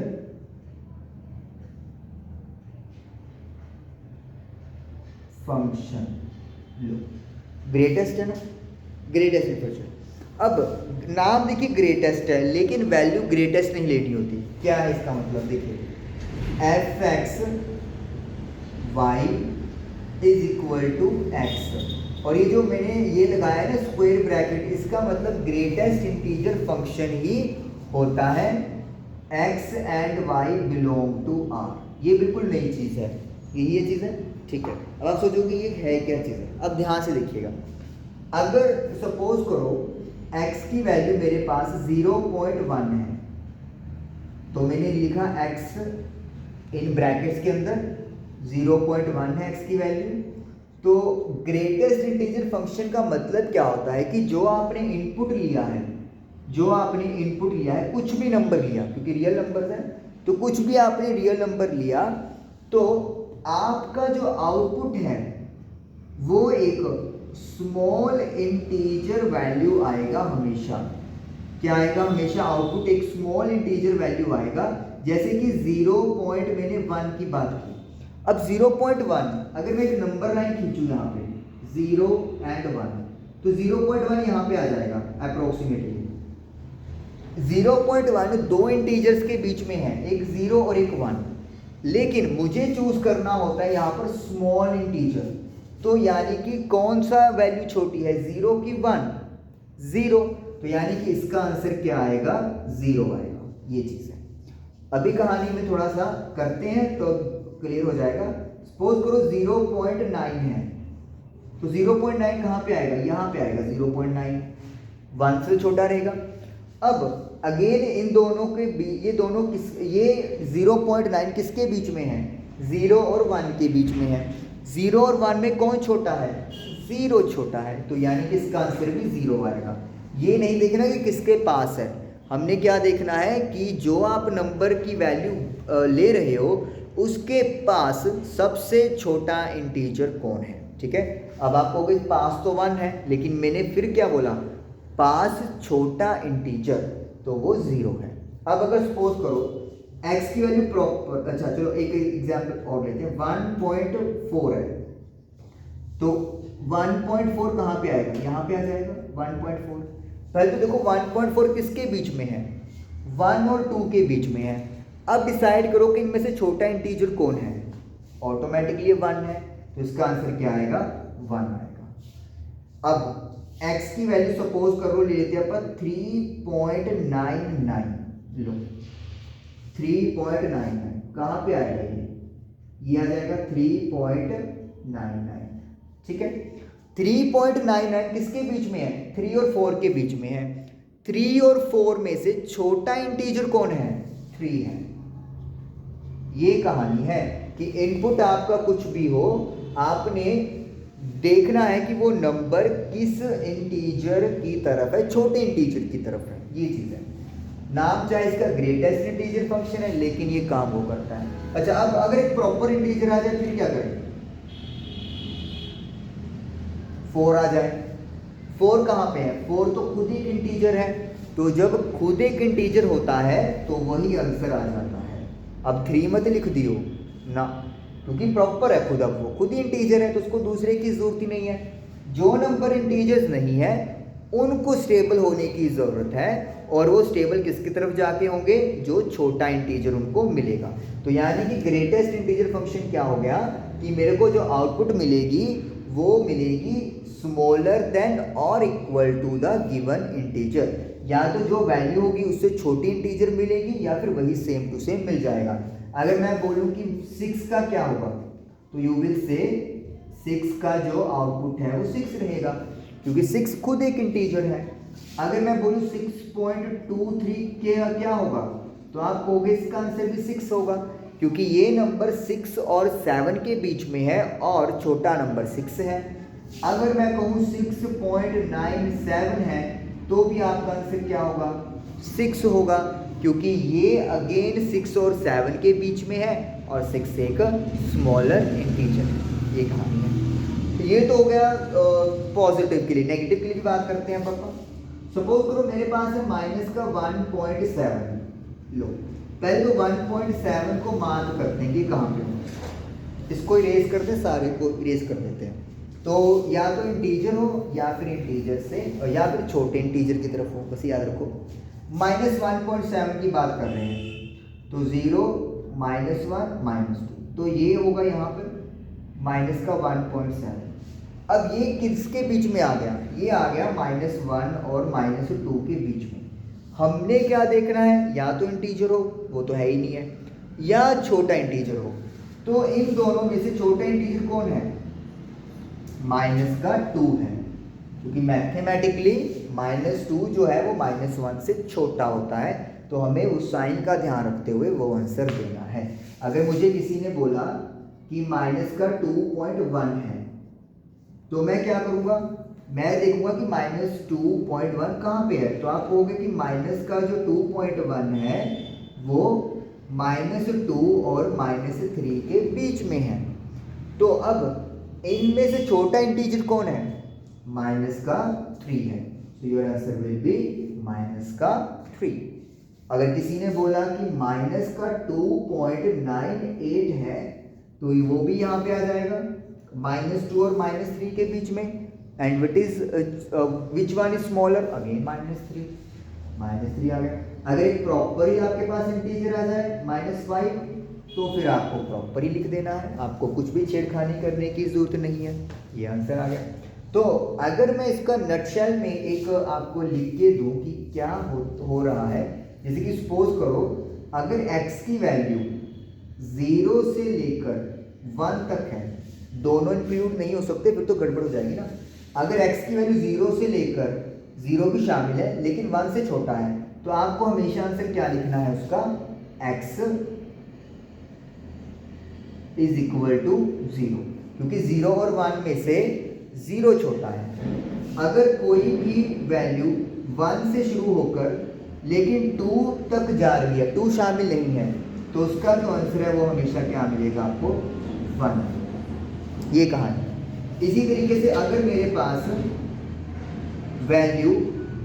फंक्शन। लो ग्रेटेस्ट है ना, ग्रेटेस्ट फंक्शन। अब नाम देखिए ग्रेटेस्ट है, लेकिन वैल्यू ग्रेटेस्ट नहीं लेनी होती। क्या है इसका मतलब, देखिए f(x) y is equal to x, और ये जो मैंने ये लगाया है ना स्क्वायर ब्रैकेट, इसका मतलब ग्रेटेस्ट इंटीजर फंक्शन ही होता है x and y belong to r। ये बिल्कुल नई चीज़ है, यही ये चीज़ है, ठीक है। अब आप सोचोगे ये है क्या चीज़ है। अब ध्यान से देखिएगा, अगर सपोज करो x की वैल्यू मेरे पास 0.1 है, तो मैंने लिखा x इन ब्रैकेट्स के अंदर 0.1 है x की वैल्यू। तो ग्रेटेस्ट इंटीजर फंक्शन का मतलब क्या होता है कि जो आपने इनपुट लिया है, जो आपने इनपुट लिया है, कुछ भी नंबर लिया, क्योंकि रियल नंबर है, तो कुछ भी आपने रियल नंबर लिया, तो आपका जो आउटपुट है वो एक स्मॉल इंटीजर वैल्यू आएगा हमेशा। क्या आएगा? हमेशा आउटपुट एक स्मॉल इंटीजर वैल्यू आएगा। जैसे कि 0 मैंने 1 की बात की। अब 0.1 अगर मैं एक नंबर लाइन खींचूं यहाँ पे 0 and 1, तो 0.1 यहाँ पे आ जाएगा अप्रोक्सीमेटली। 0.1 दो इंटीजर्स के बीच में है, एक 0 और एक 1, लेकिन मुझे चूज करना होता है यहाँ पर स्मॉल इंटीजर। तो यानी कि कौन सा वैल्यू छोटी है, 0 की 1? 0। तो यानी कि इसका आंसर क्या आएगा? 0 आएगा। ये चीज है। अभी कहानी में थोड़ा सा करते हैं तो क्लियर हो जाएगा। सपोज करो 0.9 है, तो 0.9 कहाँ पे आएगा? यहाँ पे आएगा 0.9, 1 से छोटा रहेगा। अब अगेन इन दोनों के ये 0.9 किसके बीच में है? 0 और 1 के बीच में है। 0 और 1 में कौन छोटा है? 0 छोटा है। तो यानी कि इसका आंसर भी 0 आएगा। ये नहीं देखना कि किसके पास है, हमने क्या देखना है कि जो आप नंबर की वैल्यू ले रहे हो उसके पास सबसे छोटा इंटीजर कौन है। ठीक है, अब आप कहोगे पास तो 1 है, लेकिन मैंने फिर क्या बोला? पास छोटा इंटीजर, तो वो 0 है। अब अगर सपोज करो x की वैल्यू प्रॉपर, अच्छा चलो एक एग्जांपल और लेते हैं, 1.4 है, तो 1.4 कहाँ पे आएगा? यहाँ पे आ जाएगा 1.4। पहले तो देखो 1.4 किसके बीच में है? 1 और 2 के बीच में है। अब डिसाइड करो कि इनमें से छोटा इंटीजर कौन है। ऑटोमेटिकली 1 है, तो इसका आंसर क्या आएगा? 1 आएगा। अब x की वैल्यू सपोज करो ले लेते हैं अपन 3.99। लो 3.99 कहाँ पे आएगा? ये आ जाएगा 3.99। ठीक है, 3.99 किसके बीच में है? 3 और 4 के बीच में है। 3 और 4 में से छोटा इंटीजर कौन है? 3 है। ये कहानी है कि इनपुट आपका कुछ भी हो, आपने देखना है कि वो नंबर किस इंटीजर की तरफ है, छोटे इंटीजर की तरफ है। ये चीज है। नाम चाहे इसका ग्रेटेस्ट इंटीजर फंक्शन है, लेकिन ये काम वो करता है। अच्छा, अब अगर एक प्रॉपर इंटीजर आ जाए फिर क्या करें? 4 आ जाए। 4 कहाँ पे है? 4 तो खुद ही एक इंटीजर है। तो जब खुद एक इंटीजर होता है तो वही आंसर आ जाता है। अब 3 मत लिख दियो ना, क्योंकि प्रॉपर है खुद, अब वो खुद ही इंटीजर है तो उसको दूसरे की जरूरत ही नहीं है। जो नंबर इंटीजर्स नहीं है उनको स्टेबल होने की जरूरत है, और वो स्टेबल किसकी तरफ जाके होंगे? जो छोटा इंटीजर उनको मिलेगा। तो यानी कि ग्रेटेस्ट इंटीजर फंक्शन क्या हो गया कि मेरे को जो आउटपुट मिलेगी वो मिलेगी स्मॉलर देन और equal to the given integer. या तो जो वैल्यू होगी उससे छोटी इंटीजर मिलेगी, या फिर वही सेम टू सेम मिल जाएगा। अगर मैं बोलूं कि 6 का क्या होगा, तो यू विल से 6 का जो आउटपुट है वो 6 रहेगा, क्योंकि 6 खुद एक इंटीजर है। अगर मैं बोलूं 6.23 के क्या होगा, तो आप कहोगे इसका आंसर भी 6 होगा, क्योंकि ये नंबर 6 और 7 के बीच में है और छोटा नंबर 6 है। अगर मैं कहूँ 6.97 है, तो भी आपका आंसर क्या होगा? 6 होगा, क्योंकि ये अगेन 6 और 7 के बीच में है और 6 एक स्मॉलर इंटीजर। ये कहानी है। तो ये तो हो गया पॉजिटिव के लिए। नेगेटिव के लिए भी बात करते हैं पापा। सपोज करो मेरे पास है माइनस का 1.7। लो पहले तो 1.7 को मार्क करते हैं कि कहाँ पे हो। इसको इरेज करते हैं, सारे को इरेज कर देते हैं। तो या तो इंटीजर हो या फिर इंटीजर से, या फिर छोटे इंटीजर की तरफ हो, बस याद रखो। -1.7 की बात कर रहे हैं, तो 0 -1 -2, तो ये होगा यहाँ पर माइनस का 1.7। अब ये किसके बीच में आ गया? ये आ गया -1 और -2 के बीच में। हमने क्या देखना है? या तो इंटीजर हो, वो तो है ही नहीं है, या छोटा इंटीजर हो। तो इन दोनों में से छोटा इंटीजर कौन है? -2 है, क्योंकि मैथमेटिकली -2 जो है वो -1 से छोटा होता है। तो हमें उस साइन का ध्यान रखते हुए वो आंसर देना है। अगर मुझे किसी ने बोला कि -2.1 है, तो मैं क्या करूँगा? मैं देखूंगा कि -2.1 कहाँ पे है। तो आप कहोगे कि माइनस का जो 2.1 है वो -2 और -3 के बीच में है। तो अब इनमें से छोटा इंटीजर कौन है? माइनस का 3 है, तो your answer will be minus का 3। अगर किसी ने बोला कि माइनस का 2.98 है तो वो भी यहाँ पे आ जाएगा -2 और -3 के बीच में। And which one is smaller, again -3 आ गया। अगर एक प्रॉपर ही आपके पास इंटीजर आ जाए -5 तो फिर आपको प्रॉपर ही लिख देना है, आपको कुछ भी छेड़खानी करने की जरूरत नहीं है। ये आंसर आ गया। तो अगर मैं इसका नटशेल में एक आपको लिख के दूं कि क्या हो रहा है, जैसे कि सपोज करो अगर x की वैल्यू 0 से लेकर 1 तक है, दोनों इंक्लूड नहीं हो सकते फिर तो गड़बड़ हो जाएगी ना। अगर x की वैल्यू 0 से लेकर 0 भी शामिल है लेकिन 1 से छोटा है, तो आपको हमेशा आंसर क्या लिखना है उसका, x इज इक्वल टू 0, क्योंकि 0 और 1 में से 0 छोटा है। अगर कोई भी वैल्यू 1 से शुरू होकर लेकिन 2 तक जा रही है, 2 शामिल नहीं है, तो उसका जो आंसर है वो हमेशा क्या मिलेगा आपको, 1। ये कहानी। इसी तरीके से अगर मेरे पास वैल्यू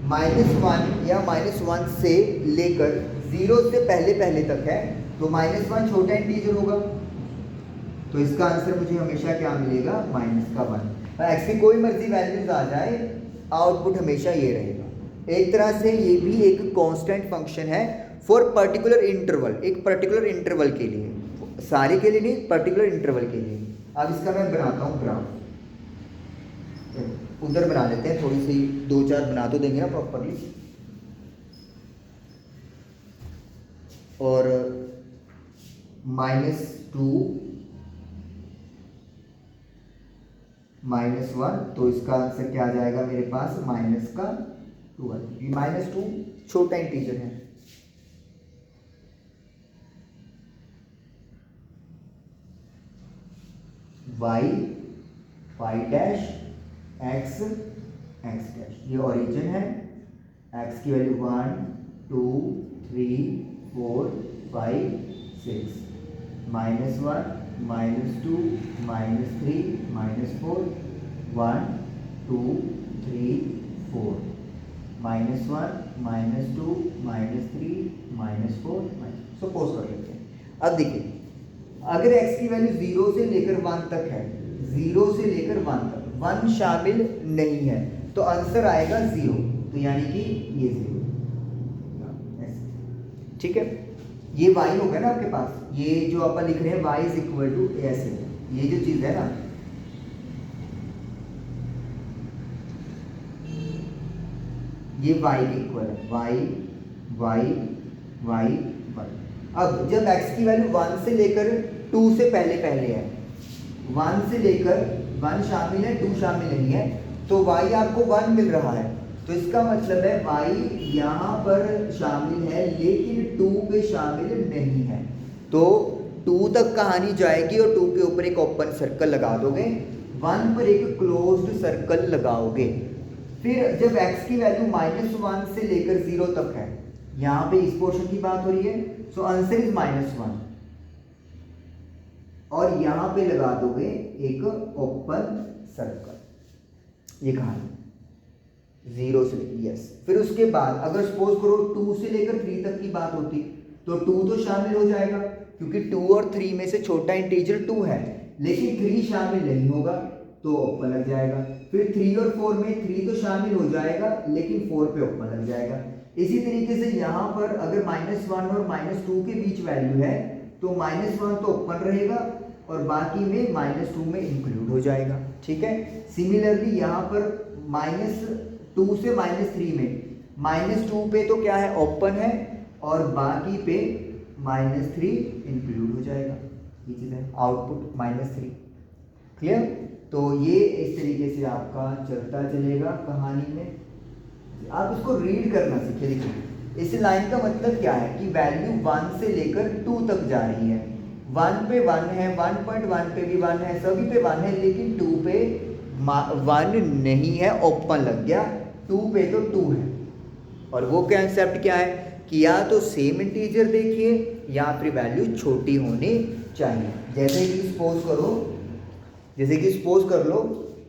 -1 या -1 से लेकर 0 से पहले तक है, तो -1 छोटा इंटीजर होगा, तो इसका आंसर मुझे हमेशा क्या मिलेगा, -1। एक्स की कोई मर्जी वैल्यूज आ जाए, आउटपुट हमेशा ये रहेगा। एक तरह से ये भी एक कांस्टेंट फंक्शन है फॉर पर्टिकुलर इंटरवल, एक पर्टिकुलर इंटरवल के लिए, सारे के लिए नहीं, पर्टिकुलर इंटरवल के लिए। अब इसका मैं बनाता हूँ ग्राफ, उधर बना लेते हैं, थोड़ी सी 2-4 बना तो देंगे ना प्रॉपरली। और -2 -1, तो इसका आंसर क्या आ जाएगा मेरे पास, -2। -2 छोटा इंटीजर है। y डैश x डैश, ये ओरिजिन है। x की वैल्यू 1 2 3 4 5 6, -1 -2 -3 -4 1 2 3 4, -1 -2 -3 -4 सपोज कर लेते हैं। अब देखिए अगर x की वैल्यू 0 से लेकर 1 तक है, 0 से लेकर 1 तक 1 शामिल नहीं है, तो आंसर आएगा 0, तो यानी कि ये 0, ठीक है। ये y होगा ना आपके पास, ये जो अपन लिख रहे हैं y इज इक्वल टू ऐसे, ये जो चीज है ना, ये y के इक्वल है, y। अब जब x की वैल्यू 1 से लेकर 2 से पहले है, 1 से लेकर 1 शामिल है, 2 शामिल नहीं है, तो y आपको 1 मिल रहा है, तो इसका मतलब है y यहाँ पर शामिल है लेकिन 2 पे शामिल नहीं है। तो 2 तक कहानी जाएगी और 2 के ऊपर एक ओपन सर्कल लगा दोगे, 1 पर एक क्लोज्ड सर्कल लगाओगे। फिर जब x की वैल्यू -1 से लेकर 0 तक है, यहाँ पे इस पोर्शन की बात हो रही है, सो आंसर इज -1, और यहाँ पे लगा दोगे एक ओपन सर्कल। ये कहानी 0 से, यस। फिर उसके बाद अगर सपोज करो 2 से लेकर 3 तक की बात होती, तो 2 तो शामिल हो जाएगा, क्योंकि 2 और 3 में से छोटा इंटीजर 2 है, लेकिन 3 शामिल नहीं होगा, तो ओपन लग जाएगा। फिर 3 और 4 में 3 तो शामिल हो जाएगा लेकिन 4 पे ओपन लग जाएगा। इसी तरीके से यहाँ पर अगर -1 और -2 के बीच वैल्यू है, तो -1 तो ओपन रहेगा और बाकी में -2 में इंक्लूड हो जाएगा, ठीक है। सिमिलरली यहाँ पर -2 से -3 में -2 पे तो क्या है, ओपन है, और बाकी पे -3 इंक्लूड हो जाएगा। ये चीज़ है, आउटपुट -3। क्लियर? तो ये इस तरीके से आपका चलता चलेगा कहानी में। आप इसको रीड करना सीखिए। देखिए इस लाइन का मतलब क्या है कि वैल्यू 1 से लेकर 2 तक जा रही है, 1 पे 1 है, 1.1 पे भी 1 है, सभी पे 1 है, लेकिन 2 पे 1 नहीं है, ओपन लग गया। 2 पे तो 2 है, और वो कंसेप्ट क्या है कि या तो सेम इंटीजर देखिए या फिर वैल्यू छोटी होनी चाहिए। जैसे कि सपोज कर लो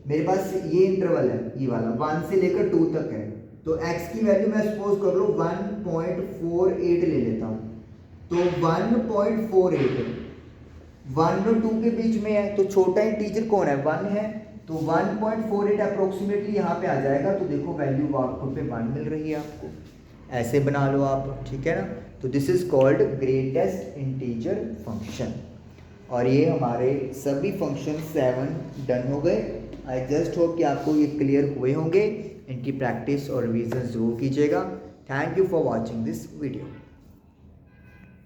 मेरे पास ये इंटरवल है, ये वाला 1 से लेकर 2 तक है, तो x की वैल्यू मैं सपोज कर लो 1.48 ले लेता हूँ। तो 1.48 1 और 2 के बीच में है, तो छोटा इंटीजर कौन है, 1 है, तो 1.48 अप्रोक्सीमेटली यहाँ पे आ जाएगा। तो देखो वैल्यू आउटपुट पे 1 मिल रही है आपको, ऐसे बना लो आप, ठीक है ना। तो this is called greatest integer function. और ये हमारे सभी फंक्शन 7 डन हो गए। आई जस्ट होप कि आपको ये क्लियर हुए होंगे। इनकी प्रैक्टिस और रिवीजन ज़रूर कीजिएगा। Thank you for watching this video.